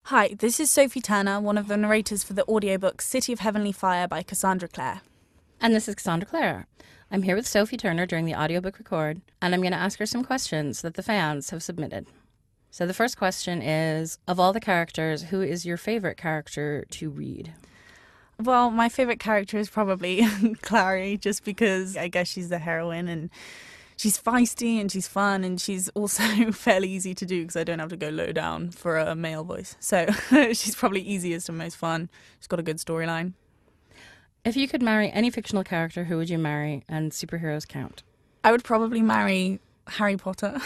Hi, this is Sophie Turner, one of the narrators for the audiobook City of Heavenly Fire by Cassandra Clare. And this is Cassandra Clare. I'm here with Sophie Turner during the audiobook record, and I'm going to ask her some questions that the fans have submitted. So the first question is, of all the characters, who is your favorite character to read? Well, my favourite character is probably Clary, just because I guess she's the heroine and she's feisty and she's fun and she's also fairly easy to do because I don't have to go low down for a male voice. So she's probably easiest and most fun. She's got a good storyline. If you could marry any fictional character, who would you marry? And superheroes count. I would probably marry Harry Potter.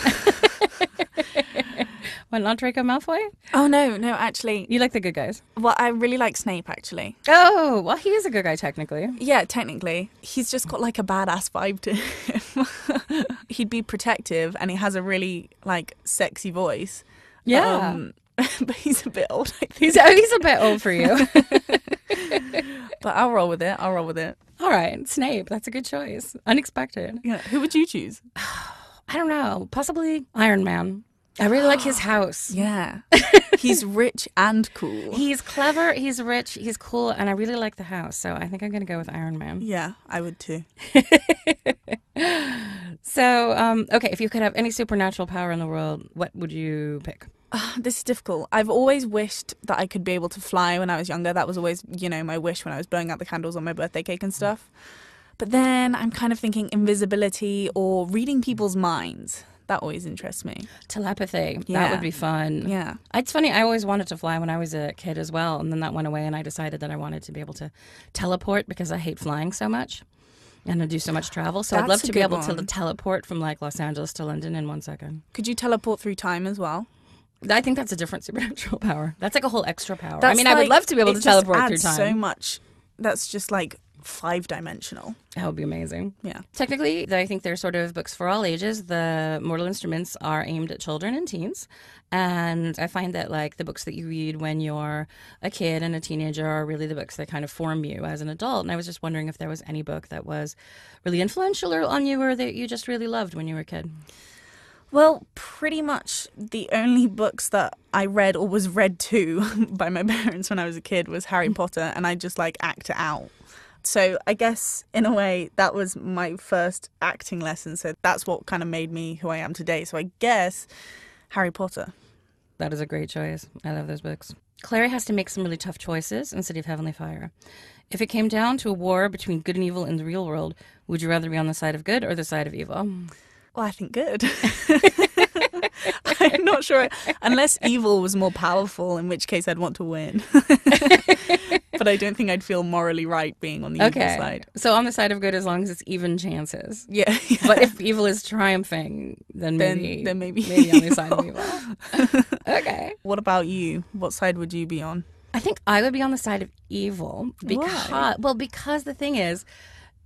What, not Draco Malfoy? Oh, no, actually. You like the good guys? Well, I really like Snape, actually. Oh, well, he is a good guy, technically. Yeah, technically. He's just got like a badass vibe to him. He'd be protective and he has a really like sexy voice. Yeah. But he's a bit old, I think. He's a bit old for you. But I'll roll with it. All right, Snape. That's a good choice. Unexpected. Yeah. Who would you choose? I don't know. Possibly Iron Man. I really like his house. Yeah. He's rich and cool. He's clever, he's rich, he's cool, and I really like the house. So I think I'm going to go with Iron Man. Yeah, I would too. So, okay, if you could have any supernatural power in the world, what would you pick? This is difficult. I've always wished that I could be able to fly when I was younger. That was always, my wish when I was blowing out the candles on my birthday cake and stuff. But then I'm kind of thinking invisibility or reading people's minds. That always interests me. Telepathy. Yeah. That would be fun. Yeah. It's funny, I always wanted to fly when I was a kid as well, and then that went away, and I decided that I wanted to be able to teleport because I hate flying so much and I do so much travel. So I'd That's love a to be good able to one. teleport from like Los Angeles to London in 1 second. Could you teleport through time as well? I think that's a different supernatural power. That's like a whole extra power. That's I would love to be able it to just teleport through adds time. so much. That's just like 5-dimensional. That would be amazing. Yeah. Technically, I think they're sort of books for all ages. The Mortal Instruments are aimed at children and teens. And I find that like the books that you read when you're a kid and a teenager are really the books that kind of form you as an adult. And I was just wondering if there was any book that was really influential on you or that you just really loved when you were a kid. Well, pretty much the only books that I read or was read to by my parents when I was a kid was Harry Potter, and I just like act it out. So I guess in a way that was my first acting lesson. So that's what kind of made me who I am today. So I guess Harry Potter. That is a great choice. I love those books. Clary has to make some really tough choices in City of Heavenly Fire. If it came down to a war between good and evil in the real world, would you rather be on the side of good or the side of evil? Well, I think good. I'm not sure. Unless evil was more powerful, in which case I'd want to win. But I don't think I'd feel morally right being on the evil side. So on the side of good as long as it's even chances. Yeah. But if evil is triumphing, then maybe maybe on the side of evil. Okay. What about you? What side would you be on? I think I would be on the side of evil because the thing is,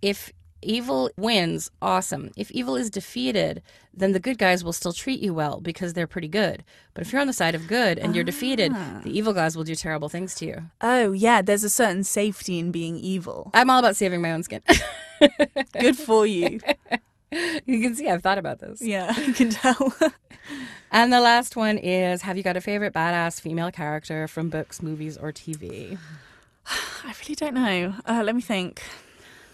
if evil wins, awesome. If evil is defeated, then the good guys will still treat you well because they're pretty good. But if you're on the side of good and you're defeated, the evil guys will do terrible things to you. Oh, yeah, there's a certain safety in being evil. I'm all about saving my own skin. Good for you. You can see I've thought about this. Yeah, I can tell. And the last one is, have you got a favorite badass female character from books, movies, or TV? I really don't know. Let me think.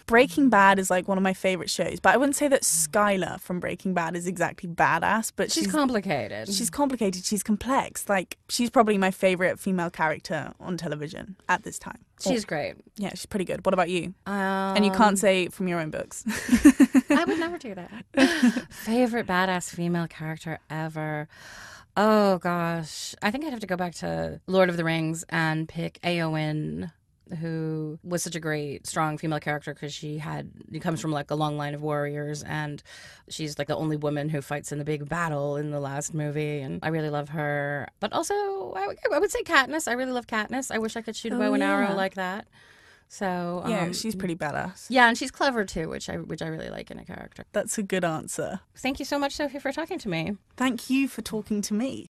Breaking Bad is like one of my favorite shows, but I wouldn't say that Skylar from Breaking Bad is exactly badass, but She's complicated. She's complicated. She's complex. Like, she's probably my favorite female character on television at this time. She's great. Yeah, she's pretty good. What about you? And you can't say from your own books. I would never do that. Favorite badass female character ever. Oh, gosh. I think I'd have to go back to Lord of the Rings and pick Éowyn, who was such a great, strong female character because she comes from like a long line of warriors, and she's like the only woman who fights in the big battle in the last movie, and I really love her. But also, I would say Katniss. I really love Katniss. I wish I could shoot a bow and arrow like that. So yeah, she's pretty badass. Yeah, and she's clever too, which I really like in a character. That's a good answer. Thank you so much, Sophie, for talking to me. Thank you for talking to me.